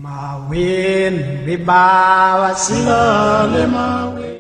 Mawin wibawa silole mawin.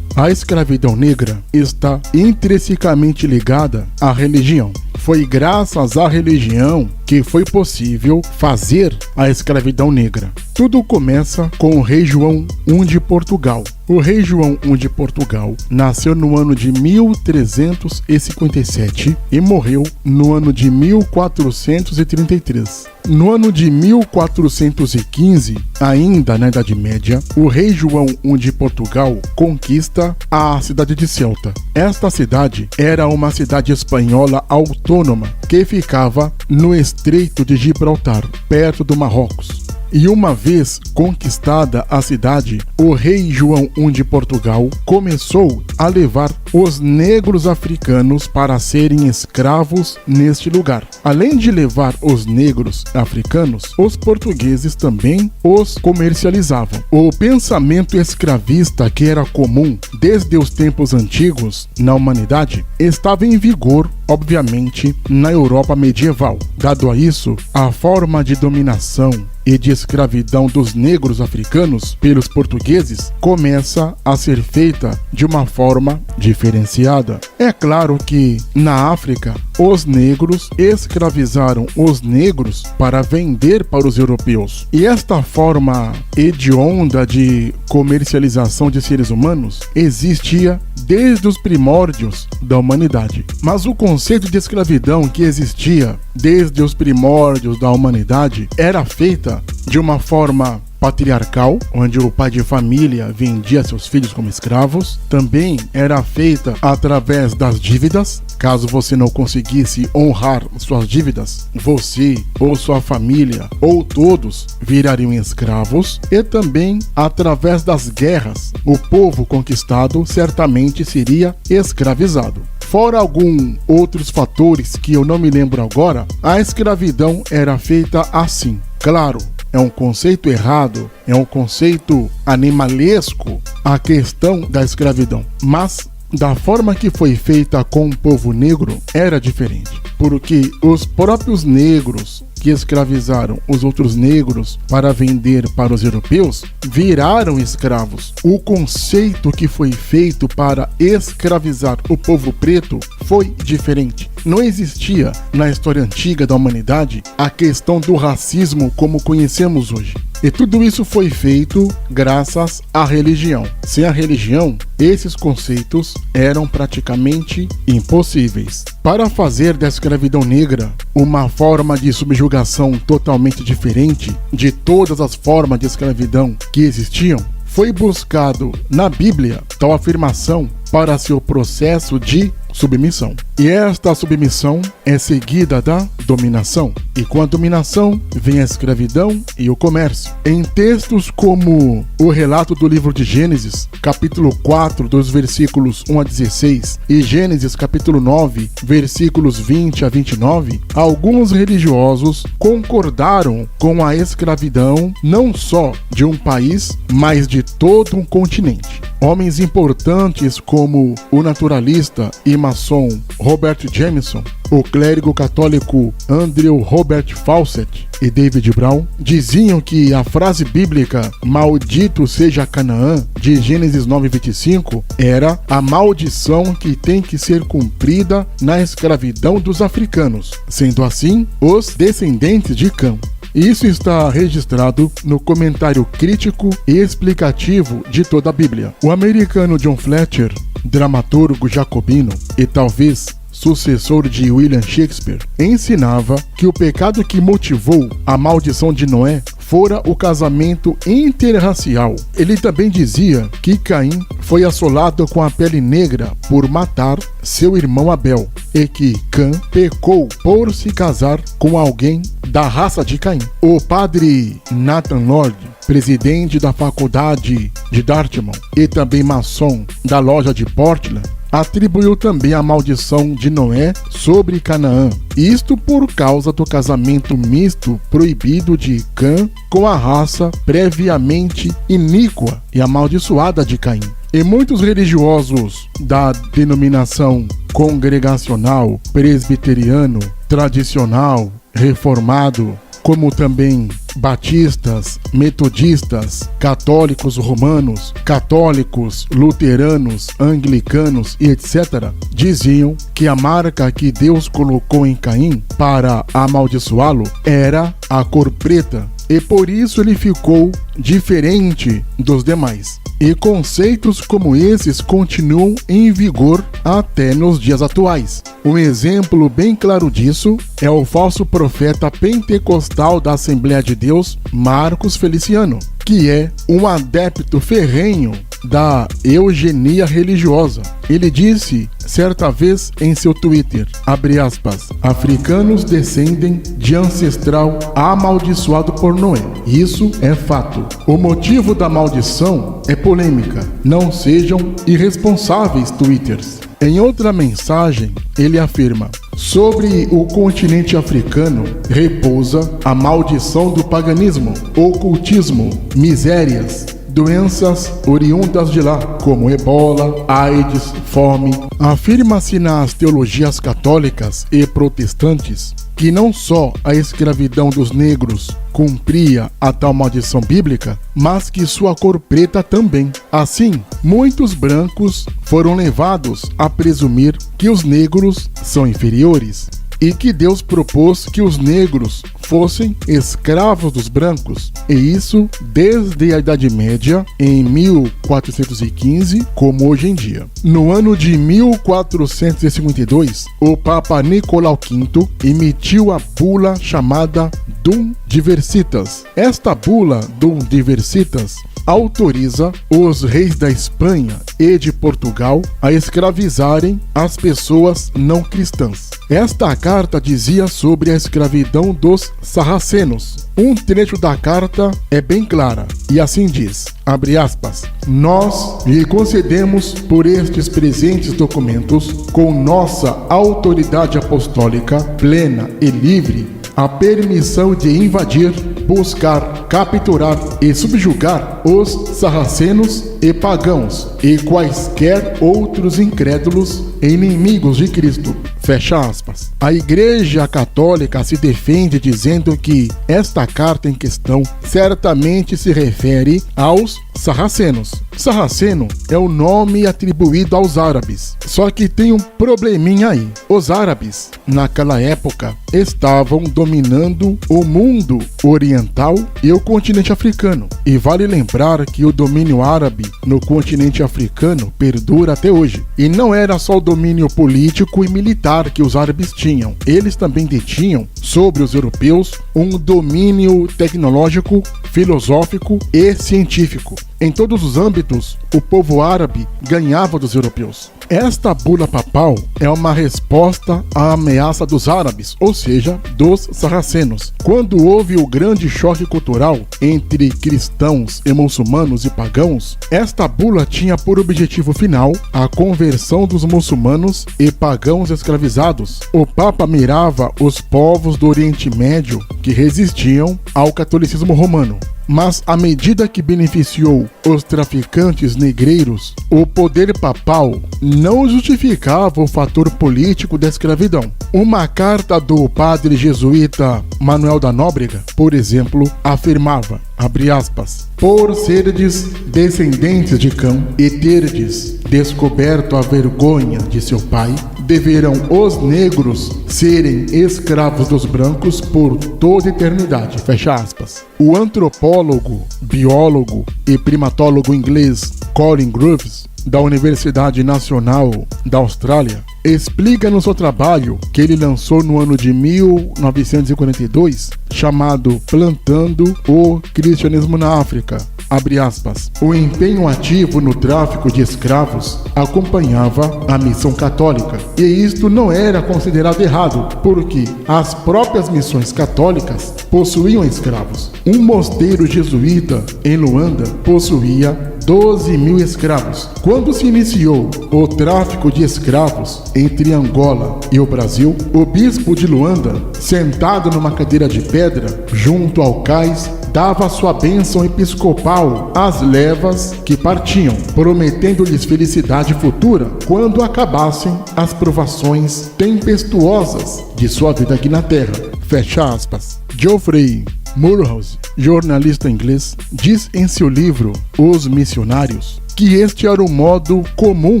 A escravidão negra está intrinsecamente ligada à religião. Foi graças à religião que foi possível fazer a escravidão negra. Tudo começa com o rei João I de Portugal. O rei João I de Portugal nasceu no ano de 1357 e morreu no ano de 1433. No ano de 1415, ainda na Idade Média, o rei João I de Portugal conquista a cidade de Ceuta. Esta cidade era uma cidade espanhola autônoma que ficava no Estreito de Gibraltar, perto do Marrocos. E uma vez conquistada a cidade, o rei João I de Portugal começou a levar os negros africanos para serem escravos neste lugar. Além de levar os negros africanos, os portugueses também os comercializavam. O pensamento escravista que era comum desde os tempos antigos na humanidade estava em vigor, obviamente, na Europa medieval. Dado a isso, a forma de dominação e de escravidão dos negros africanos pelos portugueses começa a ser feita de uma forma diferenciada. É claro que na África, os negros escravizaram os negros para vender para os europeus. E esta forma hedionda de comercialização de seres humanos existia desde os primórdios da humanidade. Mas o conceito de escravidão que existia desde os primórdios da humanidade era feita de uma forma patriarcal, onde o pai de família vendia seus filhos como escravos. Também era feita através das dívidas. Caso você não conseguisse honrar suas dívidas, você ou sua família ou todos virariam escravos. E também através das guerras, o povo conquistado certamente seria escravizado. Fora alguns outros fatores que eu não me lembro agora, a escravidão era feita assim. Claro, é um conceito errado, é um conceito animalesco a questão da escravidão, mas da forma que foi feita com o povo negro era diferente, porque os próprios negros que escravizaram os outros negros para vender para os europeus viraram escravos. O conceito que foi feito para escravizar o povo preto foi diferente. Não existia na história antiga da humanidade a questão do racismo como conhecemos hoje. E tudo isso foi feito graças à religião. Sem a religião, esses conceitos eram praticamente impossíveis. Para fazer da escravidão negra uma forma de subjugação totalmente diferente de todas as formas de escravidão que existiam, foi buscado na Bíblia tal afirmação para seu processo de submissão. E esta submissão é seguida da dominação. E com a dominação vem a escravidão e o comércio. Em textos como o relato do livro de Gênesis, capítulo 4, dos versículos 1 a 16, e Gênesis, capítulo 9, versículos 20 a 29, alguns religiosos concordaram com a escravidão não só de um país, mas de todo um continente. Homens importantes como o naturalista e maçom Robert Jameson, o clérigo católico Andrew Robert Fawcett e David Brown diziam que a frase bíblica "Maldito seja Canaã" de Gênesis 9:25 era a maldição que tem que ser cumprida na escravidão dos africanos, sendo assim os descendentes de Cã. Isso está registrado no comentário crítico e explicativo de toda a Bíblia. O americano John Fletcher, dramaturgo jacobino e talvez sucessor de William Shakespeare, ensinava que o pecado que motivou a maldição de Noé fora o casamento interracial. Ele também dizia que Caim foi assolado com a pele negra por matar seu irmão Abel e que Cã pecou por se casar com alguém da raça de Caim. O padre Nathan Lord, presidente da faculdade de Dartmouth e também maçom da loja de Portland, atribuiu também a maldição de Noé sobre Canaã, isto por causa do casamento misto proibido de Cã com a raça previamente iníqua e amaldiçoada de Caim. E muitos religiosos da denominação congregacional, presbiteriano, tradicional, reformado, como também batistas, metodistas, católicos romanos, católicos, luteranos, anglicanos e etc., diziam que a marca que Deus colocou em Caim para amaldiçoá-lo era a cor preta, e por isso ele ficou diferente dos demais. E conceitos como esses continuam em vigor até nos dias atuais. Um exemplo bem claro disso é o falso profeta pentecostal da Assembleia de Deus, Marcos Feliciano, que é um adepto ferrenho da eugenia religiosa. Ele disse certa vez em seu Twitter, abre aspas, africanos descendem de ancestral amaldiçoado por Noé. Isso é fato. O motivo da maldição é polêmica. Não sejam irresponsáveis, twitters. Em outra mensagem, ele afirma: sobre o continente africano repousa a maldição do paganismo, ocultismo, misérias, doenças oriundas de lá, como ebola, AIDS, fome. Afirma-se nas teologias católicas e protestantes que não só a escravidão dos negros cumpria a tal maldição bíblica, mas que sua cor preta também. Assim, muitos brancos foram levados a presumir que os negros são inferiores e que Deus propôs que os negros fossem escravos dos brancos, e isso desde a Idade Média, em 1415, como hoje em dia. No ano de 1452, o Papa Nicolau V emitiu a bula chamada Dum Diversitas. Esta bula, Dum Diversitas, autoriza os reis da Espanha e de Portugal a escravizarem as pessoas não cristãs. Esta carta dizia sobre a escravidão dos sarracenos. Um trecho da carta é bem clara, e assim diz, abre aspas, nós lhe concedemos por estes presentes documentos, com nossa autoridade apostólica plena e livre, a permissão de invadir, buscar, capturar e subjugar os sarracenos e pagãos e quaisquer outros incrédulos e inimigos de Cristo. Fecha aspas. A Igreja Católica se defende dizendo que esta carta em questão certamente se refere aos sarracenos. Sarraceno é o nome atribuído aos árabes. Só que tem um probleminha aí. Os árabes, naquela época, estavam dominando o mundo oriental e o continente africano. E vale lembrar que o domínio árabe no continente africano perdura até hoje. E não era só o domínio político e militar que os árabes tinham. Eles também detinham sobre os europeus um domínio tecnológico, filosófico e científico. Em todos os âmbitos, o povo árabe ganhava dos europeus. Esta bula papal é uma resposta à ameaça dos árabes, ou seja, dos sarracenos. Quando houve o grande choque cultural entre cristãos e muçulmanos e pagãos, esta bula tinha por objetivo final a conversão dos muçulmanos e pagãos escravizados. O Papa mirava os povos do Oriente Médio que resistiam ao catolicismo romano. Mas à medida que beneficiou os traficantes negreiros, o poder papal não justificava o fator político da escravidão. Uma carta do padre jesuíta Manuel da Nóbrega, por exemplo, afirmava, abre aspas, por serdes descendentes de Cã e terdes descoberto a vergonha de seu pai, deverão os negros serem escravos dos brancos por toda eternidade. Fecha aspas. O antropólogo, biólogo e primatólogo inglês Colin Groves, da Universidade Nacional da Austrália, explica no seu trabalho que ele lançou no ano de 1942, chamado Plantando o Cristianismo na África. Abre aspas. O empenho ativo no tráfico de escravos acompanhava a missão católica, e isto não era considerado errado, porque as próprias missões católicas possuíam escravos. Um mosteiro jesuíta em Luanda possuía 12 mil escravos. Quando se iniciou o tráfico de escravos entre Angola e o Brasil, o bispo de Luanda, sentado numa cadeira de pedra, junto ao cais, dava sua bênção episcopal às levas que partiam, prometendo-lhes felicidade futura quando acabassem as provações tempestuosas de sua vida aqui na Terra. Fecha aspas. Geoffrey Murhouse, jornalista inglês, diz em seu livro Os Missionários que este era o modo comum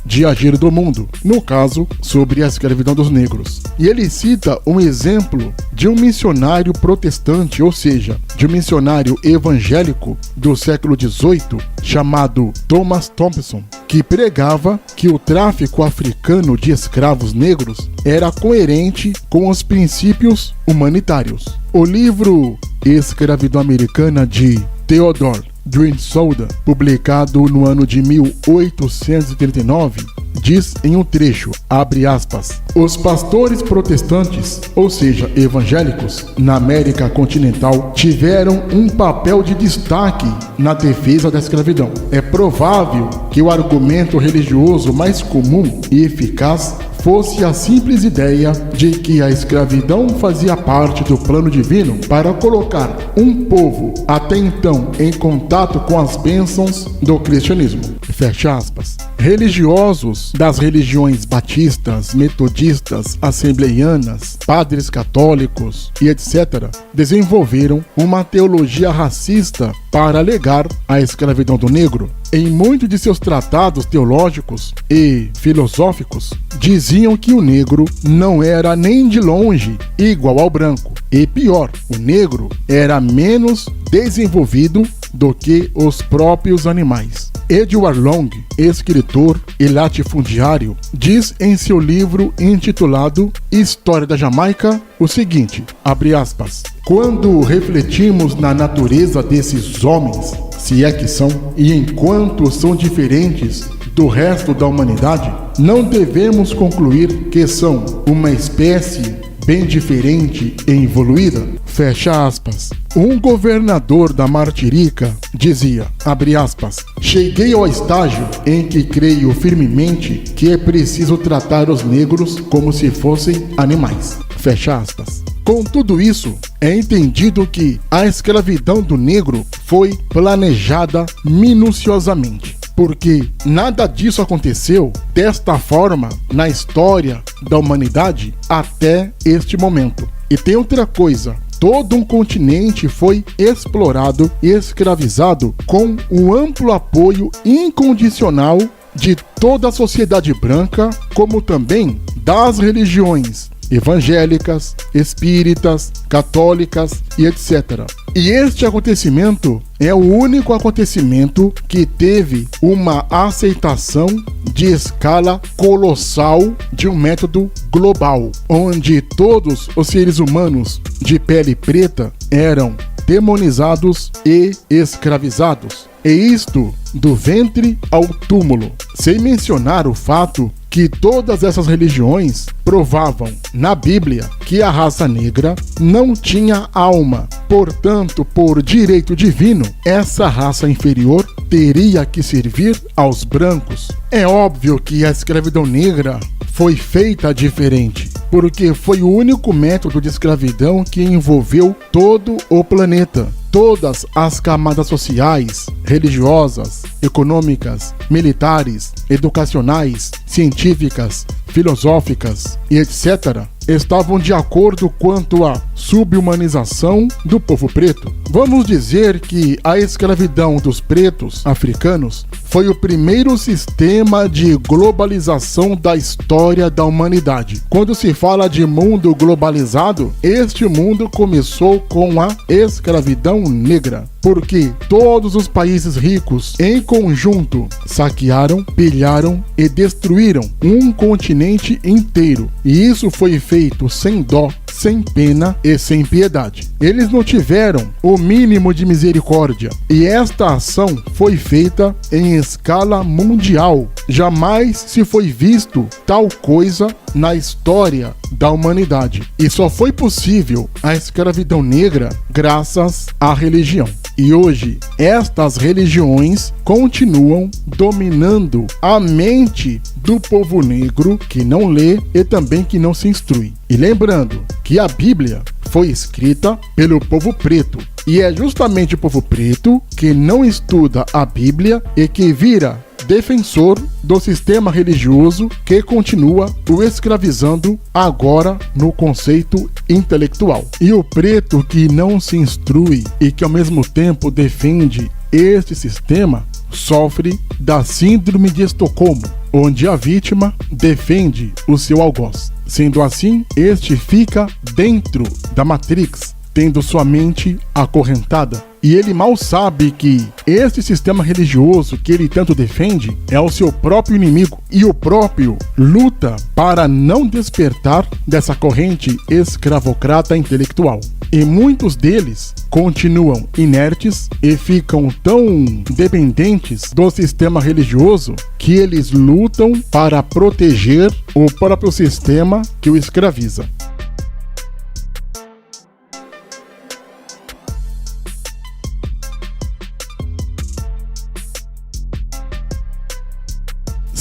de agir do mundo, no caso, sobre a escravidão dos negros. E ele cita um exemplo de um missionário protestante, ou seja, de um missionário evangélico do século XVIII, chamado Thomas Thompson, que pregava que o tráfico africano de escravos negros era coerente com os princípios humanitários. O livro Escravidão Americana de Theodore Dreinsauder, publicado no ano de 1839, diz em um trecho, abre aspas, os pastores protestantes, ou seja, evangélicos, na América continental, tiveram um papel de destaque na defesa da escravidão. É provável que o argumento religioso mais comum e eficaz fosse a simples ideia de que a escravidão fazia parte do plano divino para colocar um povo até então em contato com as bênçãos do cristianismo. Fecha aspas. Religiosos das religiões batistas, metodistas, assembleianas, padres católicos e etc. desenvolveram uma teologia racista para alegar a escravidão do negro. Em muitos de seus tratados teológicos e filosóficos, diziam que o negro não era nem de longe igual ao branco. E pior, o negro era menos desenvolvido do que os próprios animais. Edward Long, escritor e latifundiário, diz em seu livro intitulado História da Jamaica o seguinte, abre aspas, quando refletimos na natureza desses homens, se é que são, e enquanto são diferentes do resto da humanidade, não devemos concluir que são uma espécie bem diferente e evoluída? Fecha aspas. Um governador da Martirica dizia, abre aspas, cheguei ao estágio em que creio firmemente que é preciso tratar os negros como se fossem animais. Fecha aspas. Com tudo isso, é entendido que a escravidão do negro foi planejada minuciosamente, porque nada disso aconteceu desta forma na história da humanidade até este momento. E tem outra coisa, todo um continente foi explorado e escravizado com o amplo apoio incondicional de toda a sociedade branca, como também das religiões evangélicas, espíritas, católicas e etc. E este acontecimento é o único acontecimento que teve uma aceitação de escala colossal de um método global, onde todos os seres humanos de pele preta eram demonizados e escravizados. E isto do ventre ao túmulo, sem mencionar o fato que todas essas religiões provavam na Bíblia que a raça negra não tinha alma. Portanto, por direito divino, essa raça inferior teria que servir aos brancos. É óbvio que a escravidão negra foi feita diferente, porque foi o único método de escravidão que envolveu todo o planeta. Todas as camadas sociais, religiosas, econômicas, militares, educacionais, científicas, filosóficas e etc. estavam de acordo quanto à subhumanização do povo preto. Vamos dizer que a escravidão dos pretos africanos foi o primeiro sistema de globalização da história da humanidade. Quando se fala de mundo globalizado, este mundo começou com a escravidão negra, porque todos os países ricos em conjunto saquearam, pilharam e destruíram um continente inteiro. E isso foi feito sem dó sem pena e sem piedade. Eles não tiveram o mínimo de misericórdia, e esta ação foi feita em escala mundial. Jamais se foi visto tal coisa na história da humanidade. E só foi possível a escravidão negra graças à religião. E hoje, estas religiões continuam dominando a mente do povo negro que não lê e também que não se instrui. E lembrando que a Bíblia foi escrita pelo povo preto. E é justamente o povo preto que não estuda a Bíblia e que vira defensor do sistema religioso que continua o escravizando agora no conceito intelectual. E o preto que não se instrui e que ao mesmo tempo defende este sistema sofre da síndrome de Estocolmo, onde a vítima defende o seu algoz. Sendo assim, este fica dentro da Matrix, tendo sua mente acorrentada. E ele mal sabe que este sistema religioso que ele tanto defende é o seu próprio inimigo. E o próprio luta para não despertar dessa corrente escravocrata intelectual. E muitos deles continuam inertes e ficam tão dependentes do sistema religioso que eles lutam para proteger o próprio sistema que o escraviza.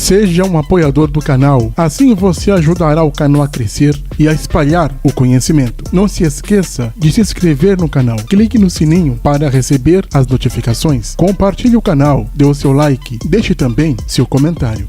Seja um apoiador do canal, assim você ajudará o canal a crescer e a espalhar o conhecimento. Não se esqueça de se inscrever no canal, clique no sininho para receber as notificações, compartilhe o canal, dê o seu like, deixe também seu comentário.